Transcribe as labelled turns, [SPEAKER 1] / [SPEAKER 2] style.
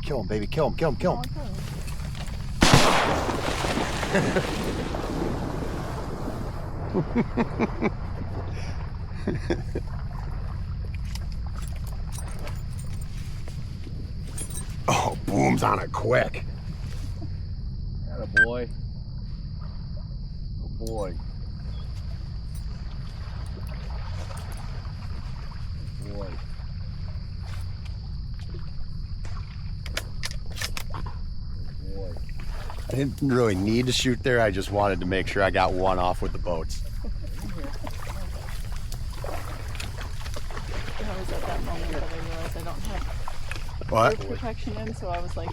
[SPEAKER 1] Kill him, baby. Kill him, kill him, kill him. Oh, booms on it quick.
[SPEAKER 2] Atta boy. Oh boy. Boy. Boy.
[SPEAKER 1] I didn't really need to shoot there. I just wanted to make sure I got one off with the boats.
[SPEAKER 3] I was at that moment that I realized I don't have
[SPEAKER 1] What?
[SPEAKER 3] bird protection in, so I was like,